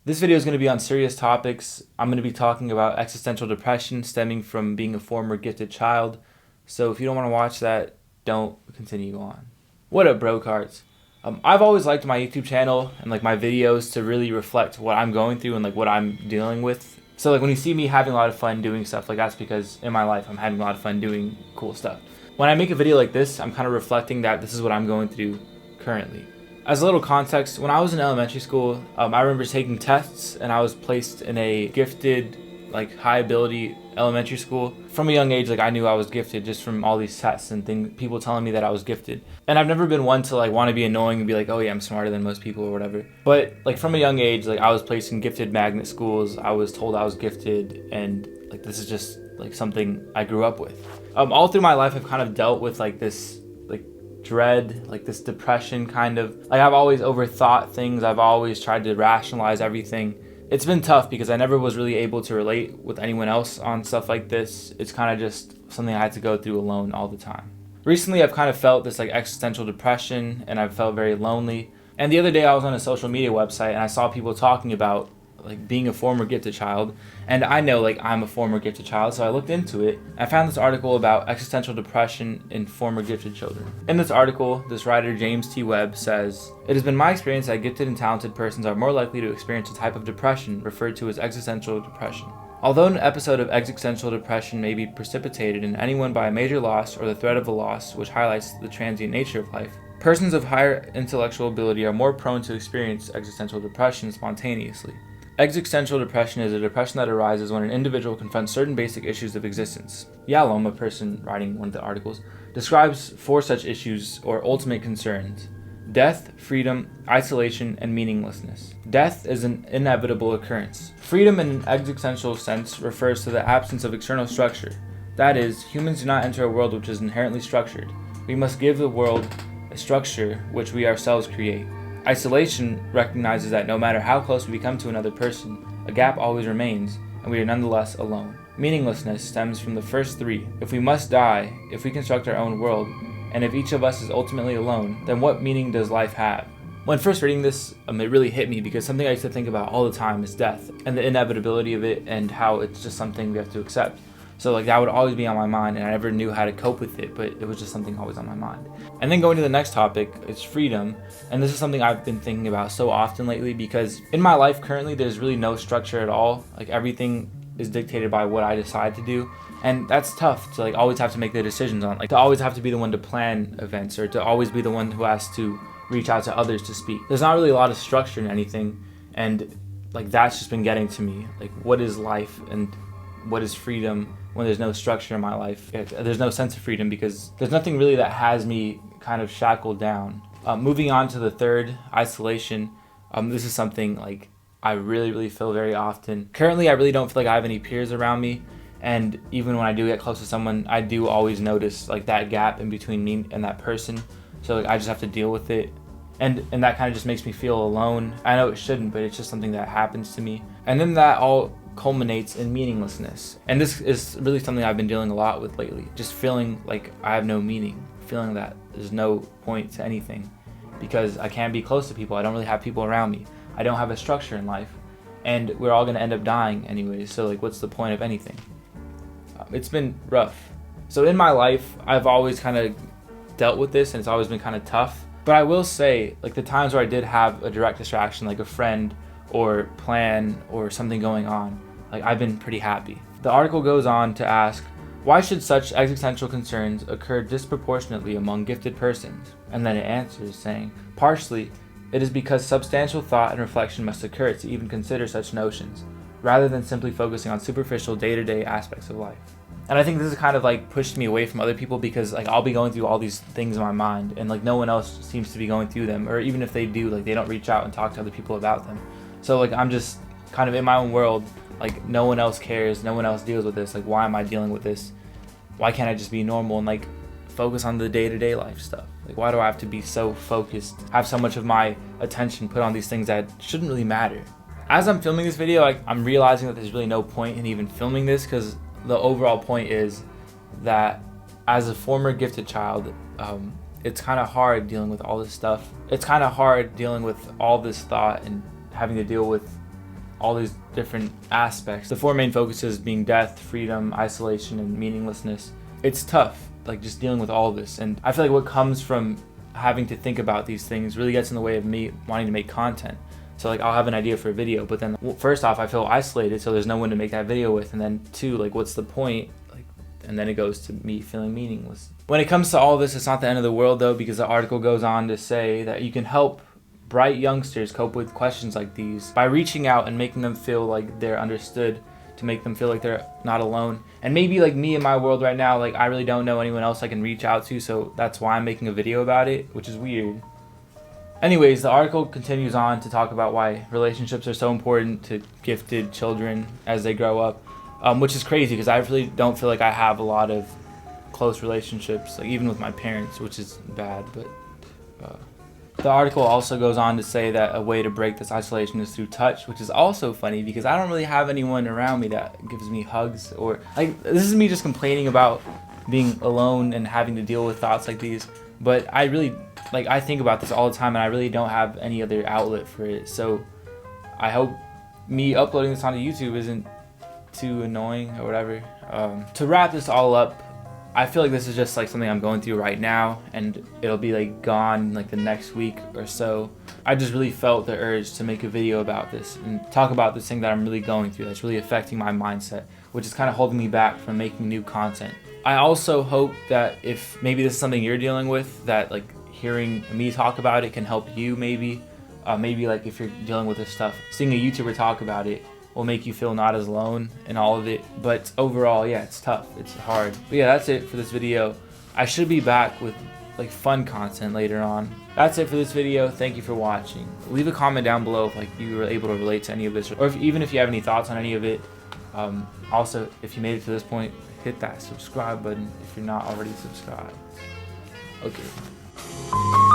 This video is going to be on serious topics. I'm going to be talking about existential depression stemming from being a former gifted child. So if you don't want to watch that, don't continue on. What up, bro cards? I've always liked my YouTube channel and my videos to really reflect what I'm going through and what I'm dealing with. So when you see me having a lot of fun doing stuff, that's because in my life I'm having a lot of fun doing cool stuff. When I make a video like this, I'm kind of reflecting that this is what I'm going through currently. As a little context, when I was in elementary school, I remember taking tests and I was placed in a gifted, high ability elementary school. From a young age, I knew I was gifted just from all these tests and things, people telling me that I was gifted. And I've never been one to want to be annoying and be oh yeah, I'm smarter than most people or whatever. But from a young age, I was placed in gifted magnet schools. I was told I was gifted, and this is just something I grew up with. All through my life, I've kind of dealt with this dread, this depression kind of. I've always overthought things. I've always tried to rationalize everything. It's been tough because I never was really able to relate with anyone else on stuff like this. It's kind of just something I had to go through alone all the time. Recently, I've kind of felt this existential depression, and I've felt very lonely. And the other day I was on a social media website and I saw people talking about being a former gifted child, and I know I'm a former gifted child, so I looked into it. I found this article about existential depression in former gifted children. In this article, this writer James T. Webb says, "It has been my experience that gifted and talented persons are more likely to experience a type of depression referred to as existential depression. Although an episode of existential depression may be precipitated in anyone by a major loss or the threat of a loss which highlights the transient nature of life, persons of higher intellectual ability are more prone to experience existential depression spontaneously. Existential depression is a depression that arises when an individual confronts certain basic issues of existence." Yalom, a person writing one of the articles, describes 4 such issues or ultimate concerns: death, freedom, isolation, and meaninglessness. Death is an inevitable occurrence. Freedom in an existential sense refers to the absence of external structure. That is, humans do not enter a world which is inherently structured. We must give the world a structure which we ourselves create. Isolation recognizes that no matter how close we become to another person, a gap always remains, and we are nonetheless alone. Meaninglessness stems from the first 3. If we must die, if we construct our own world, and if each of us is ultimately alone, then what meaning does life have? When first reading this, it really hit me because something I used to think about all the time is death and the inevitability of it and how it's just something we have to accept. So that would always be on my mind, and I never knew how to cope with it, but it was just something always on my mind. And then going to the next topic, it's freedom. And this is something I've been thinking about so often lately because in my life currently, there's really no structure at all. Everything is dictated by what I decide to do. And that's tough to always have to make the decisions on, to always have to be the one to plan events or to always be the one who has to reach out to others to speak. There's not really a lot of structure in anything. And that's just been getting to me. What is life and what is freedom when there's no structure in my life? There's no sense of freedom because there's nothing really that has me kind of shackled down. Moving on to the third, isolation. This is something I really feel very often. Currently, I really don't feel I have any peers around me. And even when I do get close to someone, I do always notice that gap in between me and that person. So I just have to deal with it. And that kind of just makes me feel alone. I know it shouldn't, but it's just something that happens to me. And then that all culminates in meaninglessness. And this is really something I've been dealing a lot with lately. Just feeling I have no meaning. Feeling that there's no point to anything. Because I can't be close to people. I don't really have people around me. I don't have a structure in life. And we're all going to end up dying anyways. So what's the point of anything? It's been rough. So in my life, I've always kind of dealt with this, and it's always been kind of tough. But I will say, the times where I did have a direct distraction, a friend or plan or something going on, I've been pretty happy. The article goes on to ask, why should such existential concerns occur disproportionately among gifted persons? And then it answers saying, partially, it is because substantial thought and reflection must occur to even consider such notions, rather than simply focusing on superficial day-to-day aspects of life. And I think this has kind of pushed me away from other people because I'll be going through all these things in my mind and no one else seems to be going through them, or even if they do, they don't reach out and talk to other people about them. So I'm just kind of in my own world, no one else cares, no one else deals with this. Why am I dealing with this? Why can't I just be normal and focus on the day-to-day life stuff? Why do I have to be so focused, have so much of my attention put on these things that shouldn't really matter? As I'm filming this video, I'm realizing that there's really no point in even filming this because the overall point is that as a former gifted child, it's kind of hard dealing with all this stuff. It's kind of hard dealing with all this thought and having to deal with all these different aspects. The 4 main focuses being death, freedom, isolation, and meaninglessness. It's tough, like just dealing with all of this, and I feel like what comes from having to think about these things really gets in the way of me wanting to make content. So like I'll have an idea for a video, but then first off I feel isolated, so there's no one to make that video with, and then 2, like what's the point? Like, and then it goes to me feeling meaningless. When it comes to all this, it's not the end of the world though, because the article goes on to say that you can help bright youngsters cope with questions like these by reaching out and making them feel like they're understood, to make them feel like they're not alone. And maybe like me in my world right now, like I really don't know anyone else I can reach out to, so that's why I'm making a video about it, which is weird. Anyways, the article continues on to talk about why relationships are so important to gifted children as they grow up, which is crazy because I really don't feel like I have a lot of close relationships, like even with my parents, which is bad. But the article also goes on to say that a way to break this isolation is through touch, which is also funny because I don't really have anyone around me that gives me hugs, or like this is me just complaining about being alone and having to deal with thoughts like these. But I really, like, I think about this all the time and I really don't have any other outlet for it. So I hope me uploading this onto YouTube isn't too annoying or whatever. To wrap this all up, I feel like this is just like something I'm going through right now, and it'll be like gone like the next week or so. I just really felt the urge to make a video about this and talk about this thing that I'm really going through that's really affecting my mindset, which is kind of holding me back from making new content. I also hope that if maybe this is something you're dealing with, that like hearing me talk about it can help you maybe. Maybe like if you're dealing with this stuff, seeing a YouTuber talk about it will make you feel not as alone in all of it. But overall, yeah, it's tough, it's hard. But yeah, that's it for this video. I should be back with like fun content later on. That's it for this video. Thank you for watching. Leave a comment down below if like you were able to relate to any of this, or even if you have any thoughts on any of it. Also, if you made it to this point, hit that subscribe button if you're not already subscribed. Okay.